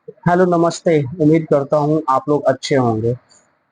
Hello, नमस्ते। उम्मीद करता हूँ आप लोग अच्छे होंगे।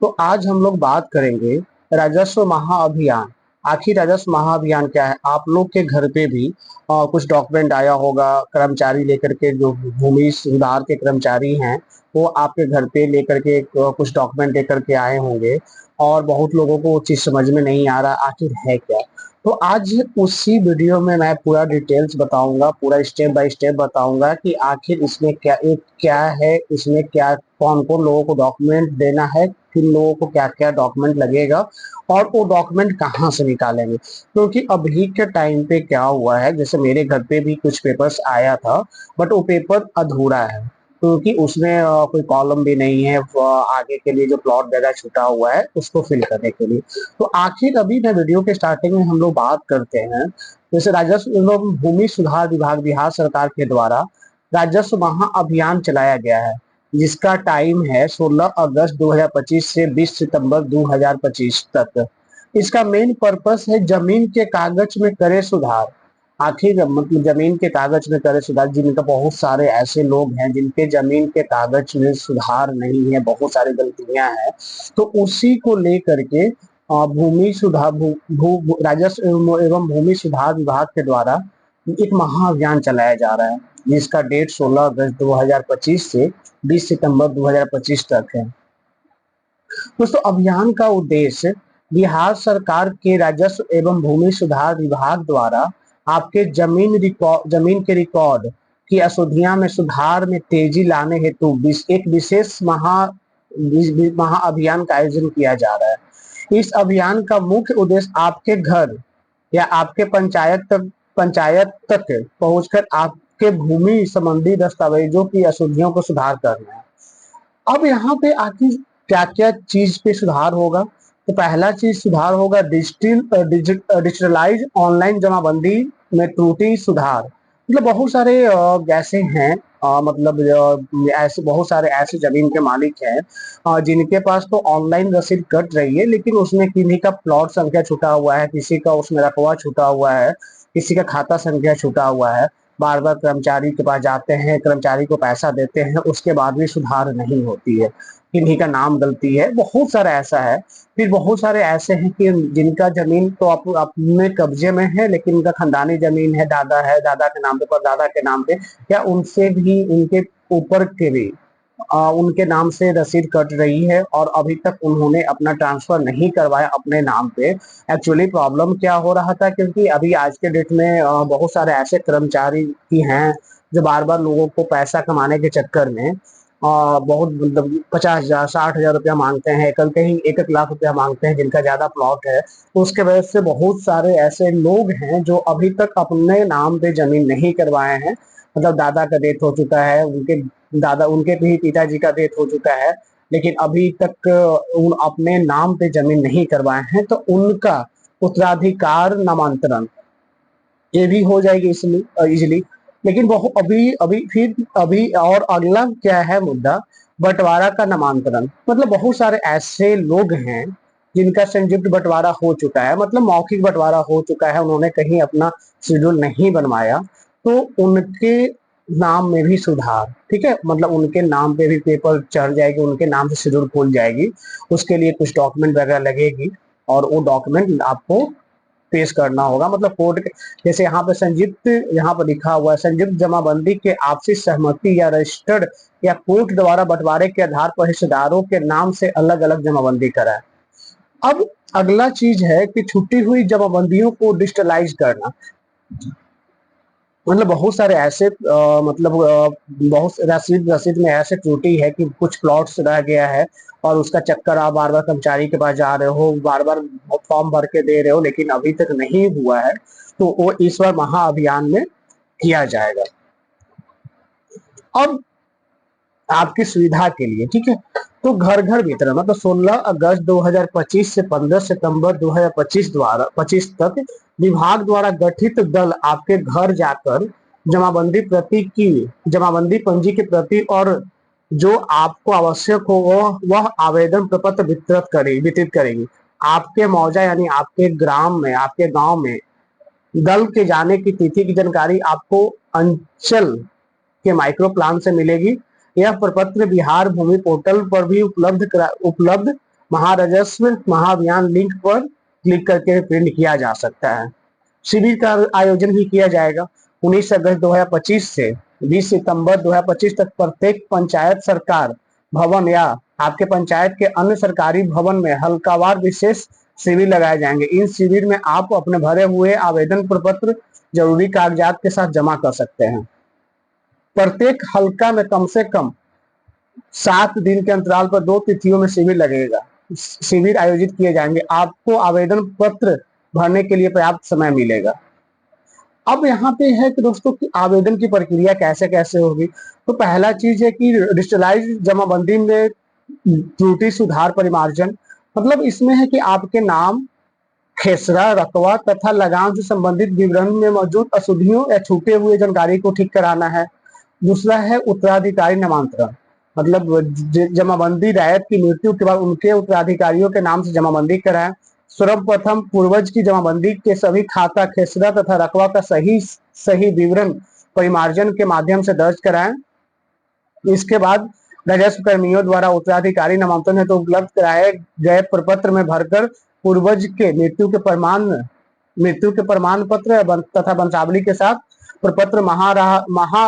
तो आज हम लोग बात करेंगे राजस्व महाअभियान। आखिर राजस्व महाअभियान क्या है? आप लोग के घर पे भी कुछ डॉक्यूमेंट आया होगा, कर्मचारी लेकर के, जो भूमि सुधार के कर्मचारी हैं, वो आपके घर पे लेकर के कुछ डॉक्यूमेंट लेकर के आए होंगे। और बहुत लोगों को वो चीज समझ में नहीं आ रहा आखिर है क्या। तो आज उसी वीडियो में मैं पूरा डिटेल्स बताऊंगा, पूरा स्टेप बाय स्टेप बताऊंगा कि आखिर इसमें क्या है, इसमें क्या, कौन कौन लोगों को डॉक्यूमेंट देना है, किन लोगों को क्या क्या डॉक्यूमेंट लगेगा, और वो डॉक्यूमेंट कहाँ से निकालेंगे। क्योंकि अभी के टाइम पे क्या हुआ है, जैसे मेरे घर पे भी कुछ पेपर्स आया था, बट वो पेपर अधूरा है, क्योंकि उसमें कोई कॉलम भी नहीं है आगे के लिए जो प्लॉट जगह छुटा हुआ है उसको फिल करने के लिए। तो आखिर अभी मैं वीडियो के स्टार्टिंग में हम लोग बात करते हैं, जैसे राजस्व एवं भूमि सुधार विभाग बिहार सरकार के द्वारा राजस्व महाअभियान चलाया गया है, जिसका टाइम है 16 अगस्त 2025 से 20 सितंबर 2025 तक। इसका मेन पर्पस है जमीन के कागज में करे सुधार। आखिर मतलब जमीन के कागज में करे सुधार, जिनका बहुत सारे ऐसे लोग हैं जिनके जमीन के कागज में सुधार नहीं है, बहुत सारी गलतियां हैं। तो उसी को लेकर के भूमि सुधार राजस्व एवं भूमि सुधार विभाग के द्वारा एक महाअभियान चलाया जा रहा है, जिसका डेट 16 अगस्त 2025 से 20 सितंबर 2025 तक है। दोस्तों, अभियान का उद्देश्य बिहार सरकार के राजस्व एवं भूमि सुधार विभाग द्वारा आपके जमीन के रिकॉर्ड की अशुद्धियां में सुधार में तेजी लाने हेतु एक विशेष महाअभियान का आयोजन किया जा रहा है। इस अभियान का मुख्य उद्देश्य आपके घर या आपके पंचायत तक पहुंचकर आपके भूमि संबंधी दस्तावेजों की अशुद्धियों को सुधार करना है। अब यहाँ पे आखिर क्या क्या चीज पे सुधार होगा। तो पहला चीज सुधार होगा डिजिटलाइज ऑनलाइन जमाबंदी में त्रुटि सुधार। मतलब बहुत सारे ऐसे हैं, मतलब ऐसे बहुत सारे ऐसे जमीन के मालिक हैं जिनके पास तो ऑनलाइन रसीद कट रही है, लेकिन उसमें किन्हीं का प्लॉट संख्या छुटा हुआ है, किसी का उसमें रकबा छुटा हुआ है, किसी का खाता संख्या छुटा हुआ है। बार बार कर्मचारी के पास जाते हैं, कर्मचारी को पैसा देते हैं, उसके बाद भी सुधार नहीं होती है, किन्हीं का नाम गलती है, बहुत सारा ऐसा है। फिर बहुत सारे ऐसे हैं कि जिनका जमीन तो अपने कब्जे में है, लेकिन उनका खानदानी जमीन है, दादा के नाम पे, परदादा के नाम पे, या उनसे भी उनके ऊपर के भी उनके नाम से रसीद कट रही है और अभी तक उन्होंने अपना ट्रांसफर नहीं करवाया अपने नाम पे। एक्चुअली प्रॉब्लम क्या हो रहा था, क्योंकि अभी आज के डेट में बहुत सारे ऐसे कर्मचारी भी हैं जो बार बार लोगों को पैसा कमाने के चक्कर में बहुत मतलब 50,000 60,000 रुपया मांगते हैं, कल कहीं 1-1 लाख रुपया मांगते हैं जिनका ज्यादा प्लॉट है। तो उसके वजह से बहुत सारे ऐसे लोग हैं जो अभी तक अपने नाम पे जमीन नहीं करवाए हैं। मतलब दादा का डेथ हो चुका है, उनके भी पिताजी का डेथ हो चुका है, लेकिन अभी तक उन अपने नाम पे जमीन नहीं करवाए हैं, तो उनका उत्तराधिकार नामांतरण ये भी हो जाएगी इजिली। लेकिन वो अभी और अगला क्या है मुद्दा, बंटवारा का नामांतरण। मतलब बहुत सारे ऐसे लोग हैं जिनका संयुक्त बंटवारा हो चुका है, मतलब मौखिक बंटवारा हो चुका है, उन्होंने कहीं अपना शेड्यूल नहीं बनवाया, तो उनके नाम में भी सुधार, ठीक है, मतलब उनके नाम पे भी पेपर चढ़ जाएगी, उनके नाम से शेड्यूल खुल जाएगी। उसके लिए कुछ डॉक्यूमेंट वगैरह लगेगी, और वो डॉक्यूमेंट आपको पेश करना होगा, मतलब कोर्ट के। जैसे यहाँ पे संयुक्त, यहाँ पर लिखा हुआ है संयुक्त जमाबंदी के आपसी सहमति या रजिस्टर्ड या कोर्ट द्वारा बंटवारे के आधार पर हिस्सेदारों के नाम से अलग अलग जमाबंदी कराए। अब अगला चीज है कि छुट्टी हुई जमाबंदियों को डिजिटलाइज करना। मतलब बहुत सारे ऐसे बहुत रसीद रसीद में ऐसे त्रुटि है कि कुछ प्लॉट्स रह गया है, और उसका चक्कर आप बार बार कर्मचारी के पास जा रहे हो, बार बार फॉर्म भर के दे रहे हो, लेकिन अभी तक नहीं हुआ है। तो वो इस बार महाअभियान में किया जाएगा। अब आपकी सुविधा के लिए, ठीक है, तो घर घर वितरण, मतलब 16 अगस्त 2025 से 15 सितंबर 2025 द्वारा 25 तक विभाग द्वारा गठित दल आपके घर जाकर जमाबंदी पंजी की प्रति और जो आपको आवश्यक हो वह आवेदन प्रपत्र वितरित करेगी। आपके मौजा यानी आपके ग्राम में, आपके गांव में दल के जाने की तिथि की जानकारी आपको अंचल के माइक्रो प्लान से मिलेगी। यह प्रपत्र बिहार भूमि पोर्टल पर भी उपलब्ध महाराजस्व महाअभियान लिंक पर क्लिक करके प्रिंट किया जा सकता है। शिविर का आयोजन भी किया जाएगा 19 अगस्त 2025 से 20 सितंबर 2025 तक प्रत्येक पंचायत सरकार भवन या आपके पंचायत के अन्य सरकारी भवन में हल्कावार विशेष शिविर लगाए जाएंगे। इन शिविर में आप अपने भरे हुए आवेदन प्रपत्र जरूरी कागजात के साथ जमा कर सकते हैं। प्रत्येक हल्का में कम से कम 7 दिन के अंतराल पर 2 तिथियों में शिविर लगेगा, शिविर आयोजित किए जाएंगे। आपको आवेदन पत्र भरने के लिए पर्याप्त समय मिलेगा। अब यहाँ पे है कि दोस्तों की आवेदन की प्रक्रिया कैसे कैसे होगी। तो पहला चीज है कि डिजिटलाइज जमाबंदी में त्रुटि सुधार परिमार्जन, मतलब इसमें है कि आपके नाम, खेसरा, रकवा तथा लगान से संबंधित विवरण में मौजूद अशुद्धियों या छूटे हुए जानकारी को ठीक कराना है। दूसरा है उत्तराधिकारी नामांतरण, मतलब जमाबंदी रायत की मृत्यु के बाद उनके उत्तराधिकारियों के नाम से जमाबंदी कराएं। सर्वप्रथम पूर्वज की जमाबंदी के सभी खाता, खेसरा तथा रकवा का सही विवरण परिमार्जन के माध्यम से दर्ज कराएं। इसके बाद राजस्व कर्मियों द्वारा उत्तराधिकारी नामांकन हेतु उपलब्ध कराए गए प्रपत्र में भरकर पूर्वज के मृत्यु के प्रमाण पत्र तथा वंशावली के साथ प्रपत्र महा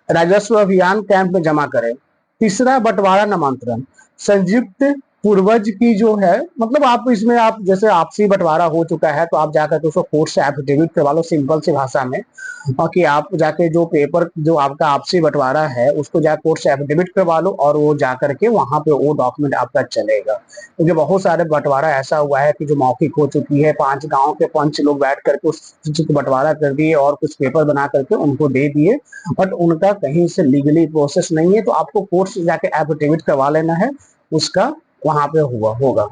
राजस्व अभियान कैंप में जमा करें। तीसरा बंटवारा नामांतरण, संयुक्त पूर्वज की जो है, मतलब आप इसमें आप जैसे आपसी बंटवारा हो चुका है तो आप जाकर के उसको कोर्ट से एफिडेविट करवा लो सिंपल सी भाषा में, और कि आप जाके जो पेपर जो आपका आपसी बंटवारा है उसको जाकर कोर्ट से एफिडेविट करवा लो और वो जाकर के वहां पे वो डॉक्यूमेंट आपका चलेगा। क्योंकि तो बहुत सारे बंटवारा ऐसा हुआ है कि जो मौखिक हो चुकी है, 5 गाँव के पंच लोग बैठ करके उस चीज को बंटवारा कर दिए और कुछ पेपर बना करके उनको दे दिए, बट उनका कहीं से लीगली प्रोसेस नहीं है, तो आपको कोर्ट से जाके एफिडेविट करवा लेना है, उसका वहां पे होगा।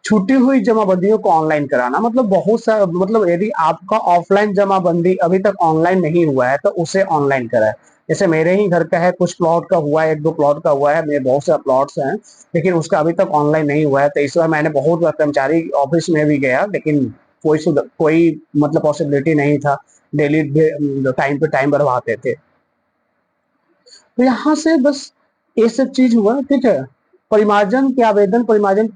छूटी हुई जमाबंदियों को ऑनलाइन कराना, मतलब बहुत सा, मतलब यदि आपका ऑफलाइन जमाबंदी अभी तक ऑनलाइन नहीं हुआ है तो उसे ऑनलाइन कराए। जैसे मेरे ही घर का है, कुछ प्लॉट का हुआ है, 1-2 प्लॉट का हुआ है, मेरे बहुत सारे प्लॉट्स हैं, लेकिन उसका अभी तक ऑनलाइन नहीं हुआ है। तो इस बार मैंने बहुत बार कर्मचारी ऑफिस में भी गया, लेकिन कोई मतलब पॉसिबिलिटी नहीं था, डेली टाइम पे टाइम बढ़वाते थे। तो यहाँ से बस ये सब चीज हुआ, ठीक है। परिमार्जन के आवेदन, परिमार्जन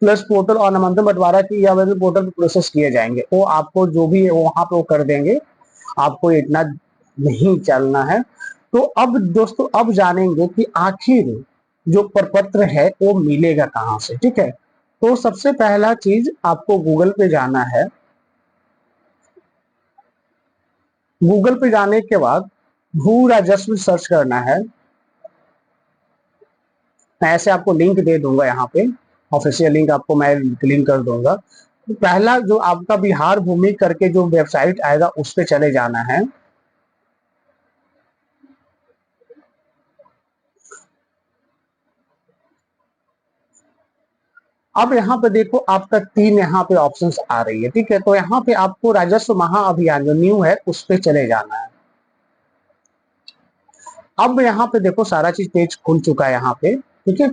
प्लस पोर्टल और नामांकन बंटवारा की आवेदन पोर्टल पर प्रोसेस किए जाएंगे, वो आपको जो भी है वहां पे वो कर देंगे, आपको इतना नहीं चलना है। तो अब दोस्तों अब जानेंगे कि आखिर जो प्रपत्र है वो मिलेगा कहाँ से, ठीक है। तो सबसे पहला चीज आपको गूगल पे जाना है। गूगल पे जाने के बाद भू राजस्व सर्च करना है। मैं ऐसे आपको लिंक दे दूंगा, यहाँ पे ऑफिशियल लिंक आपको मैं लिंक कर दूंगा। तो पहला जो आपका बिहार भूमि करके जो वेबसाइट आएगा उस पे चले जाना है। अब यहाँ पे देखो आपका 3 यहाँ पे ऑप्शंस आ रही है, ठीक है। तो यहाँ पे आपको राजस्व महाअभियान जो न्यू है उस पे चले जाना है। अब यहाँ पे देखो सारा चीज पेज खुल चुका है यहाँ पे, ठीक है।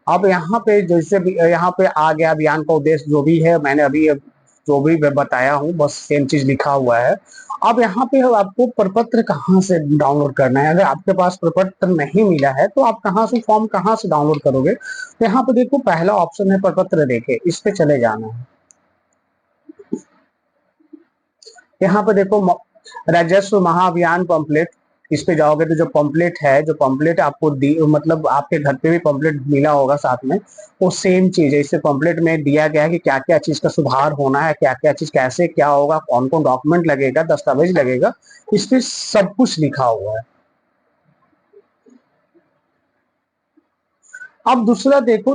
अब यहाँ पे जैसे भी यहाँ पे आ गया अभियान का उद्देश्य जो भी है, मैंने अभी जो भी बताया हूँ बस सेम चीज लिखा हुआ है। अब यहाँ पे आपको प्रपत्र कहाँ से डाउनलोड करना है। अगर आपके पास प्रपत्र नहीं मिला है तो आप कहाँ से फॉर्म कहाँ से डाउनलोड करोगे। तो यहाँ पे देखो पहला ऑप्शन है प्रपत्र देखे, इस पे चले जाना है। यहाँ पे देखो राजस्व महाअभियान पंपलेट, इस पे जाओगे तो जो पंपलेट है, जो पंपलेट आपको मतलब आपके घर पे भी पंपलेट मिला होगा साथ में, वो सेम चीज है। इससे पंपलेट में दिया गया है कि क्या क्या चीज का सुधार होना है, क्या क्या चीज कैसे क्या होगा, कौन कौन डॉक्यूमेंट लगेगा, दस्तावेज लगेगा, इस पे सब कुछ लिखा हुआ है। अब दूसरा देखो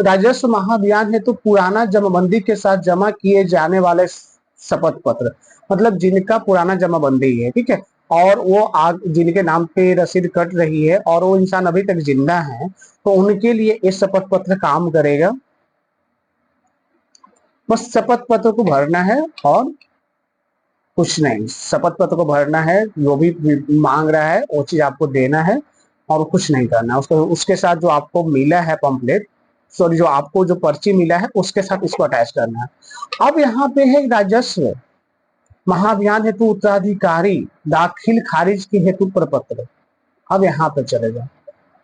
राजस्व महाअभियान है तो पुराना जमाबंदी के साथ जमा किए जाने वाले शपथ पत्र, मतलब जिनका पुराना जमाबंदी है, ठीक है, और वो आग जिनके नाम पे रसीद कट रही है और वो इंसान अभी तक जिंदा है, तो उनके लिए ये शपथ पत्र काम करेगा। बस शपथ पत्र को भरना है और कुछ नहीं, शपथ पत्र को भरना है, जो भी मांग रहा है वो चीज आपको देना है और कुछ नहीं करना है। उसके साथ जो आपको मिला है पंपलेट, सॉरी जो आपको जो पर्ची मिला है उसके साथ इसको अटैच करना है। अब यहाँ पे है राजस्व महाअभियान हेतु उत्तराधिकारी दाखिल खारिज के हेतु प्रपत्र। अब यहाँ पे चले जाओ।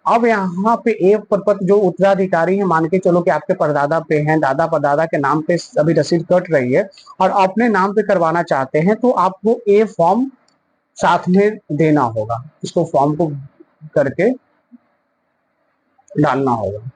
अब यहाँ पे एक प्रपत्र जो उत्तराधिकारी है, मान के चलो कि आपके परदादा पे हैं, दादा परदादा के नाम पे अभी रसीद कट रही है और अपने नाम पे करवाना चाहते हैं, तो आपको ए फॉर्म साथ में देना होगा, इसको फॉर्म को करके डालना होगा।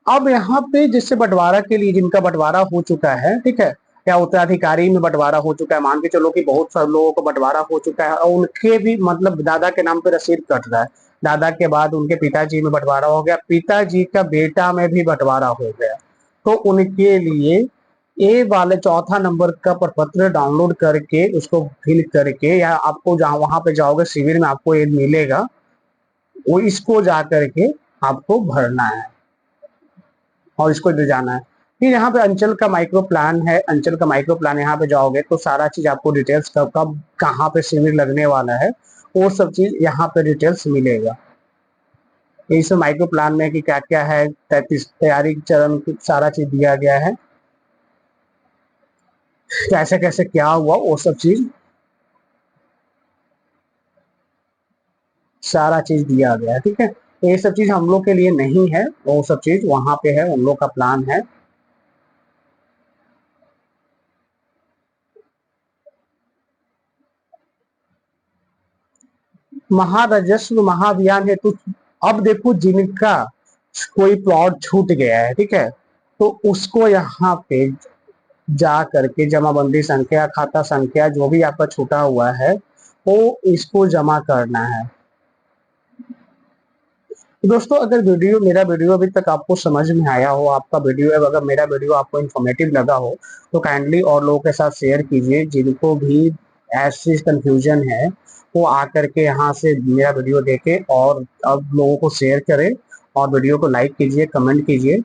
अब यहाँ पे जिससे बंटवारा के लिए, जिनका बंटवारा हो चुका है, ठीक है, या उत्तराधिकारी में बंटवारा हो चुका है, मान के चलो कि बहुत सारे लोगों को बंटवारा हो चुका है और उनके भी मतलब दादा के नाम पे रसीद कट रहा है, दादा के बाद उनके पिताजी में बंटवारा हो गया, पिताजी का बेटा में भी बंटवारा हो गया, तो उनके लिए ए वाले चौथा नंबर का प्रपत्र डाउनलोड करके उसको फिल करके, या आपको जहां वहां पे जाओगे शिविर में आपको ये मिलेगा, वो इसको जा करके आपको भरना है और इसको ले जाना है। फिर यहाँ पे अंचल का माइक्रो प्लान है, अंचल का माइक्रो प्लान यहाँ पे जाओगे तो सारा चीज आपको डिटेल्स कब कब कहाँ पे शिविर लगने वाला है वो सब चीज यहाँ पे डिटेल्स मिलेगा। इस माइक्रो प्लान में कि क्या क्या है, 33 तैयारी चरण सारा चीज दिया गया है, कैसे कैसे क्या हुआ वो सब चीज सारा चीज दिया गया है, ठीक है। तो ये सब चीज हम लोग के लिए नहीं है, वो सब चीज वहां पे है, उन लोग का प्लान है। महाराजस्व महाअभियान हेतु अब देखो जिनका कोई प्लॉट छूट गया है, ठीक है, तो उसको यहाँ पे जा करके जमाबंदी संख्या, खाता संख्या जो भी आपका छूटा हुआ है वो इसको जमा करना है। तो दोस्तों अगर मेरा वीडियो अभी तक आपको समझ में आया हो, आपका वीडियो, अगर मेरा वीडियो आपको इन्फॉर्मेटिव लगा हो तो काइंडली और लोगों के साथ शेयर कीजिए, जिनको भी ऐसी कंफ्यूजन है वो आकर के यहाँ से मेरा वीडियो देखे और अब लोगों को शेयर करें और वीडियो को लाइक कीजिए, कमेंट कीजिए।